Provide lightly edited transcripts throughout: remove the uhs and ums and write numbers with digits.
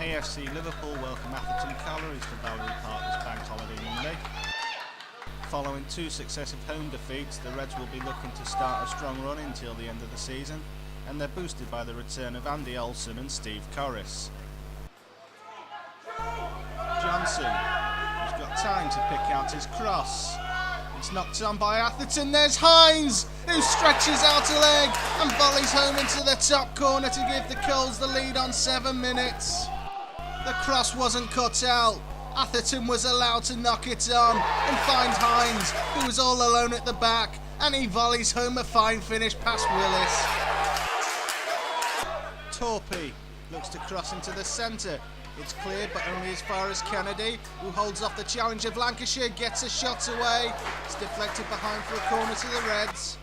AFC Liverpool welcome Atherton Collieries to Ballery Park this bank holiday Monday. Following two successive home defeats, the Reds will be looking to start a strong run until the end of the season, and they're boosted by the return of Andy Olsen and Steve Corris. Johnson, who's got time to pick out his cross. It's knocked on by Atherton. There's Hines, who stretches out a leg and volleys home into the top corner to give the Coles the lead on 7 minutes. The cross wasn't cut out. Atherton was allowed to knock it on and find Hines, who was all alone at the back, and he volleys home a fine finish past Willis. Torpy looks to cross into the centre. It's cleared, but only as far as Kennedy, who holds off the challenge of Lancashire, gets a shot away. It's deflected behind for a corner to the Reds.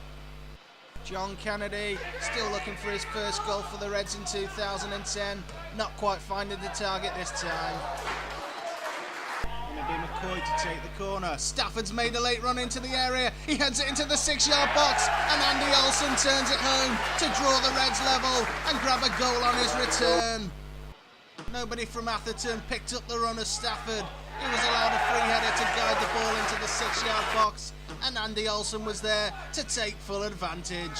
John Kennedy still looking for his first goal for the Reds in 2010. Not quite finding the target this time. Going to be McCoy to take the corner. Stafford's made a late run into the area. He heads it into the 6-yard box, and Andy Olsen turns it home to draw the Reds level and grab a goal on his return. Nobody from Atherton picked up the run of Stafford. He was allowed a free header to guide the ball into the 6-yard box, and Andy Olsen was there to take full advantage.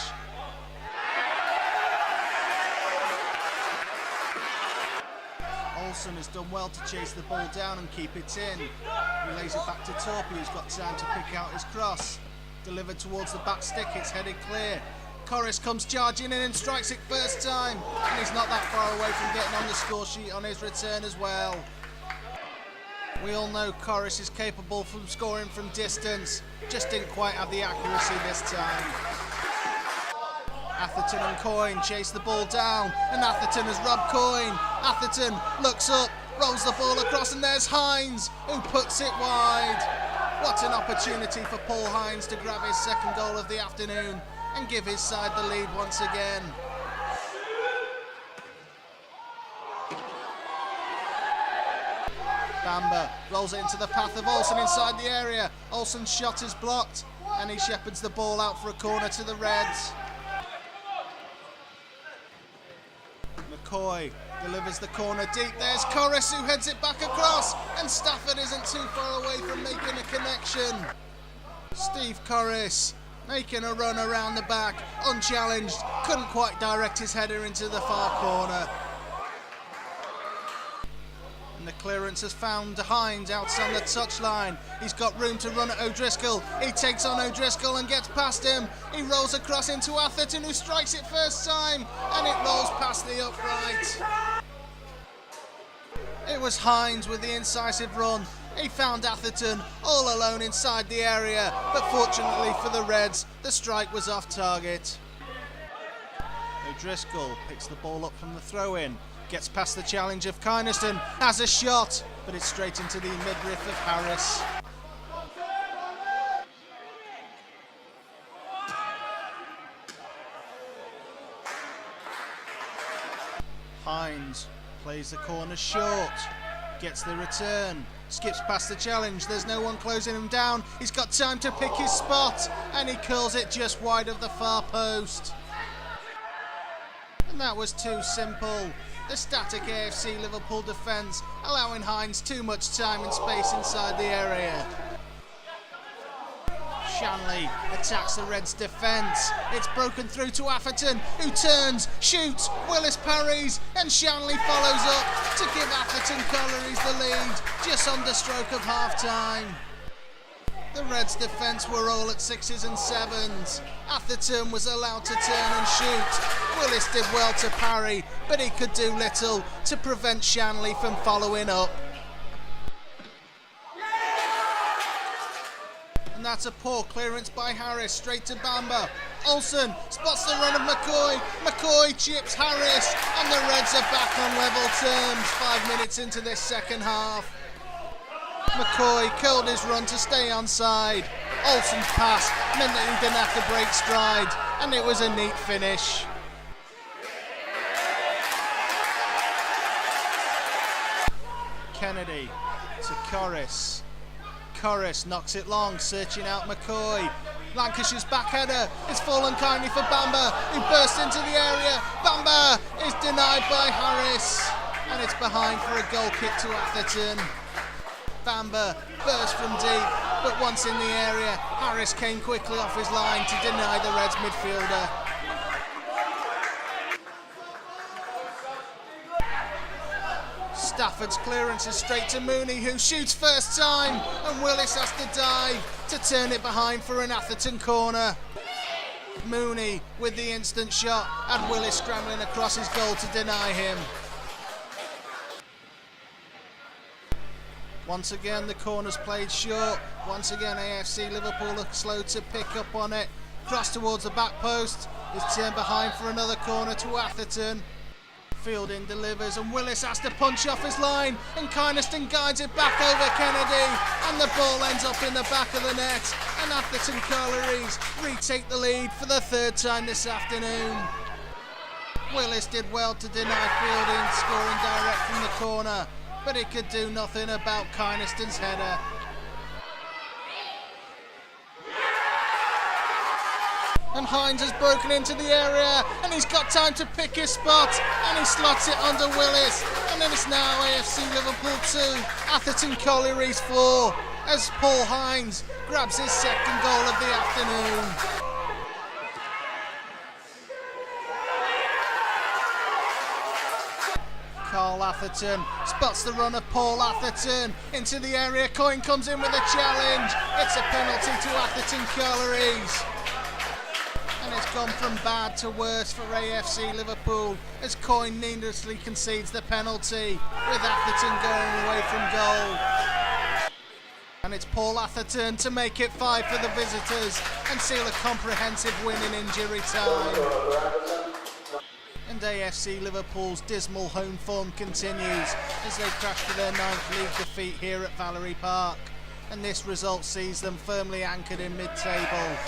Olsen has done well to chase the ball down and keep it in. He lays it back to Torpy, who's got time to pick out his cross. Delivered towards the back stick, it's headed clear. Corris comes charging in and strikes it first time, and he's not that far away from getting on the score sheet on his return as well. We all know Corris is capable of scoring from distance, just didn't quite have the accuracy this time. Atherton and Coyne chase the ball down, and Atherton has robbed Coyne. Atherton looks up, rolls the ball across, and there's Hines, who puts it wide. What an opportunity for Paul Hines to grab his second goal of the afternoon and give his side the lead once again. Bamber rolls it into the path of Olsen inside the area. Olsen's shot is blocked, and he shepherds the ball out for a corner to the Reds. McCoy delivers the corner deep. There's Corris, who heads it back across, and Stafford isn't too far away from making a connection. Steve Corris making a run around the back, unchallenged, couldn't quite direct his header into the far corner. And the clearance has found Hines outside the touchline. He's got room to run at O'Driscoll. He takes on O'Driscoll and gets past him. He rolls across into Atherton, who strikes it first time, and it rolls past the upright. It was Hines with the incisive run. He found Atherton all alone inside the area, but fortunately for the Reds, the strike was off target. O'Driscoll picks the ball up from the throw-in, gets past the challenge of Kynaston, has a shot, but it's straight into the midriff of Harris. Hines plays the corner short, gets the return, skips past the challenge, there's no one closing him down, he's got time to pick his spot, and he curls it just wide of the far post. And that was too simple. The static AFC Liverpool defence allowing Hines too much time and space inside the area. Shanley attacks the Reds' defence. It's broken through to Atherton, who turns, shoots, Willis parries, and Shanley follows up to give Atherton Collieries the lead just under stroke of half-time. The Reds' defence were all at 6s and 7s. Atherton was allowed to turn and shoot. Willis did well to parry, but he could do little to prevent Shanley from following up. And that's a poor clearance by Harris, straight to Bamber. Olsen spots the run of McCoy. McCoy chips Harris, and the Reds are back on level terms 5 minutes into this second half. McCoy curled his run to stay onside. Olsen's pass meant that he didn't have to break stride, and it was a neat finish. Kennedy to Corris. Corris knocks it long, searching out McCoy. Lancashire's back header is fallen kindly for Bamber, who bursts into the area. Bamber is denied by Harris, and it's behind for a goal kick to Atherton. Bamber burst from deep, but once in the area, Harris came quickly off his line to deny the Reds midfielder. Stafford's clearance is straight to Mooney, who shoots first time, and Willis has to dive to turn it behind for an Atherton corner. Mooney with the instant shot, and Willis scrambling across his goal to deny him. Once again the corner's played short. Once again AFC Liverpool are slow to pick up on it. Cross towards the back post is turned behind for another corner to Atherton. Fielding delivers and Willis has to punch off his line, and Kynaston guides it back over Kennedy, and the ball ends up in the back of the net, and Atherton Collieries retake the lead for the third time this afternoon. Willis did well to deny fielding, scoring direct from the corner, but he could do nothing about Kynaston's header. And Hines has broken into the area, and he's got time to pick his spot, and he slots it under Willis, and then it's now AFC Liverpool 2, Atherton Collieries 4, as Paul Hines grabs his second goal of the afternoon. Carl Atherton spots the run of Paul Atherton into the area. Coyne comes in with a challenge. It's a penalty to Atherton Collieries. And it's gone from bad to worse for AFC Liverpool as Coyne needlessly concedes the penalty, with Atherton going away from goal. And it's Paul Atherton to make it 5 for the visitors and seal a comprehensive win in injury time. And AFC Liverpool's dismal home form continues as they crash to their 9th league defeat here at Valerie Park, and this result sees them firmly anchored in mid-table.